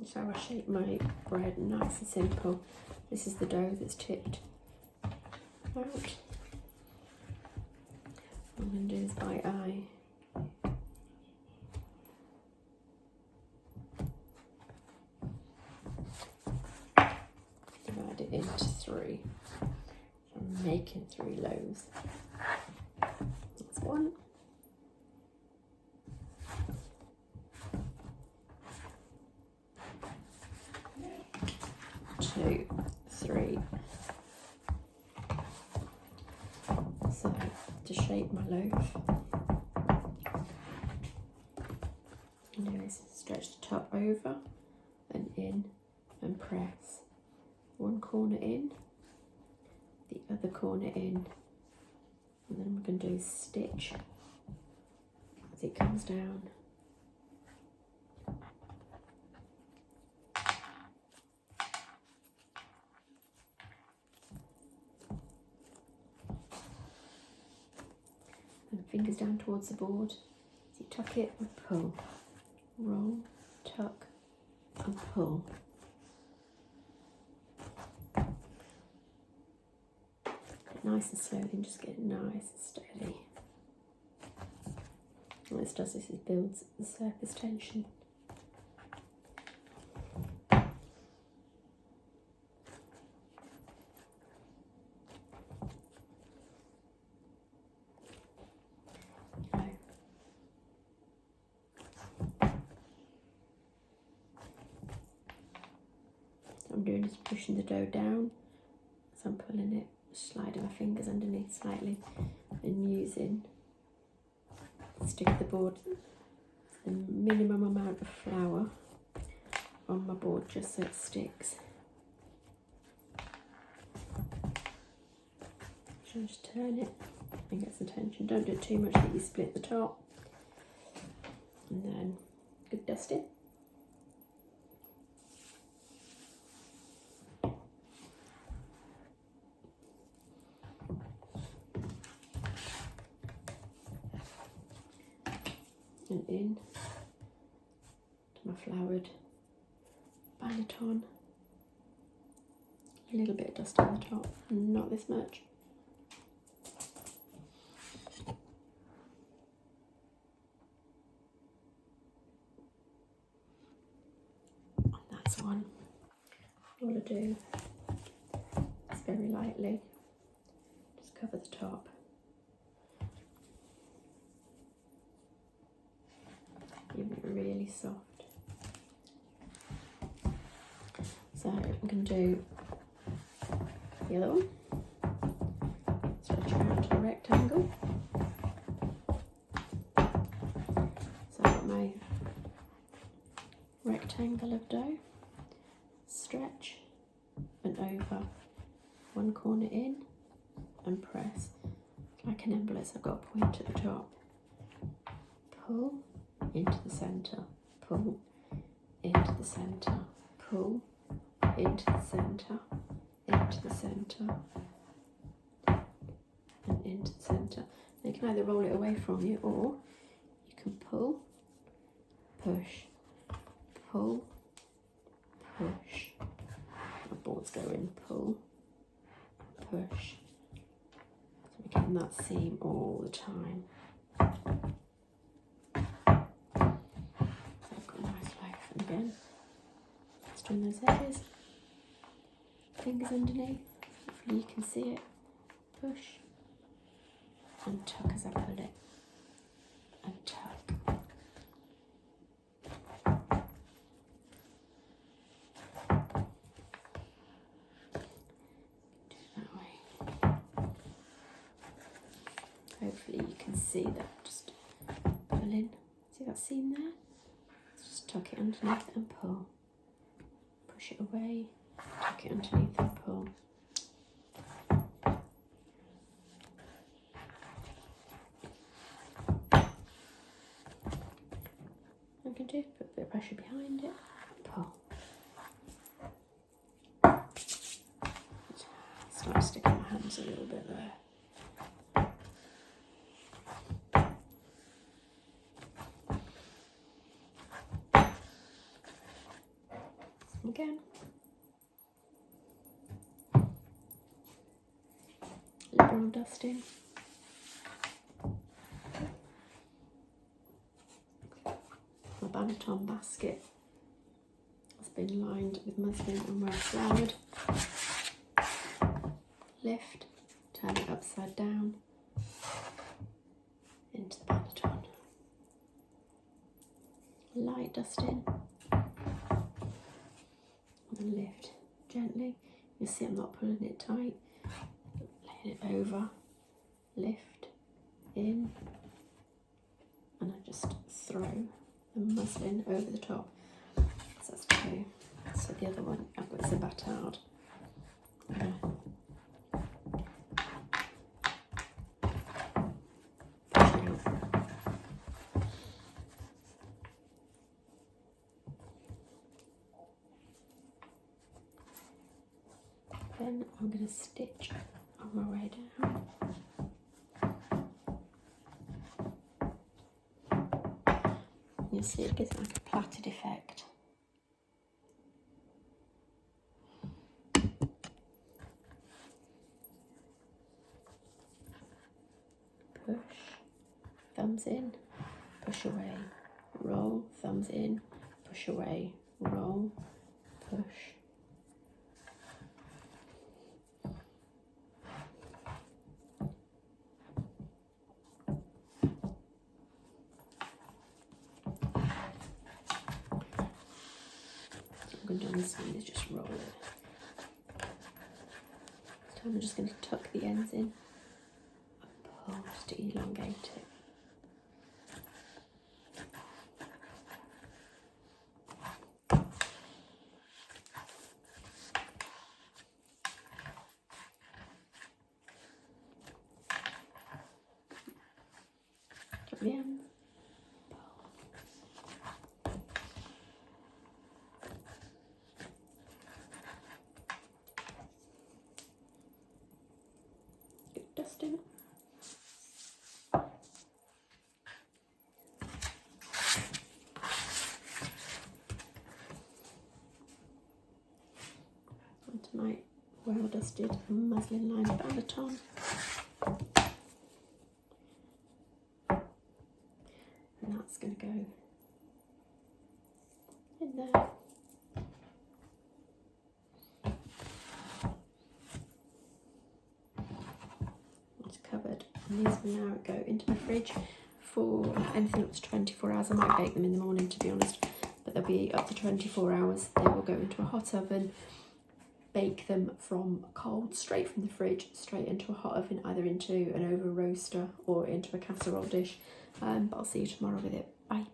So I shape my bread nice and simple. This is the dough that's tipped out. What I'm going to do is by eye. Divide it into 3. So I'm making 3 loaves. That's 1. 2, 3. So to shape my loaf, I'm going to stretch the top over and in and press. One corner in, the other corner in, and then I'm going to do stitch as it comes down. And fingers down towards the board. So you tuck it and pull, roll, tuck and pull. Nice and slowly, and just get it nice and steady. What this does is it builds the surface tension. Okay. What I'm doing is pushing the dough down as I'm pulling it. Sliding my fingers underneath slightly and using the stick of the board the minimum amount of flour on my board just so it sticks. So just turn it and get some tension. Don't do it too much that you split the top. And then good dusting. And in to my floured banneton. A little bit of dust on the top, not this much. And that's one. All I do is very lightly just cover the top. Give it really soft. So I'm going to do the other one. Stretch it out to a rectangle. So I've got my rectangle of dough. Stretch and over. One corner in and press. Like an embolus, I've got a point at the top. Pull into the centre, pull into the centre, pull into the centre, into the centre, and into the centre. You can either roll it away from you or you can pull, push, pull, push. My boards go in, pull, push. So we're getting that seam all the time. Again, just on those edges, fingers underneath, hopefully you can see it, push and tuck as I pull it, and tuck. Do it that way. Hopefully you can see that, just pull in, see that seam there? Just tuck it underneath and pull. Push it away, tuck it underneath and pull. What I can do, put a bit of pressure behind it, pull. Start sticking my hands a little bit there. Again. Liberal dusting. My banneton basket has been lined with muslin and well floured. Lift, turn it upside down into the banneton. Light dusting and lift gently. You see I'm not pulling it tight. Laying it over, lift, in, and I just throw the muslin over the top. So that's two. So the other one I've got is a batard. Then I'm going to stitch on my way down. You'll see it gives like a plaited effect. Push, thumbs in, push away, roll, thumbs in, push away, roll, push. I'm going to do on this side is just roll it. This time I'm just going to tuck the ends in and pull just to elongate it. Tuck the ends. Dusting. Onto my well dusted muslin lined banneton. And that's going to go in there. Covered, and these will now go into my fridge for anything up to 24 hours. I might bake them in the morning, to be honest, but they'll be up to 24 hours. They will go into a hot oven, bake them from cold, straight from the fridge, straight into a hot oven, either into an over roaster or into a casserole dish. But I'll see you tomorrow with it. Bye.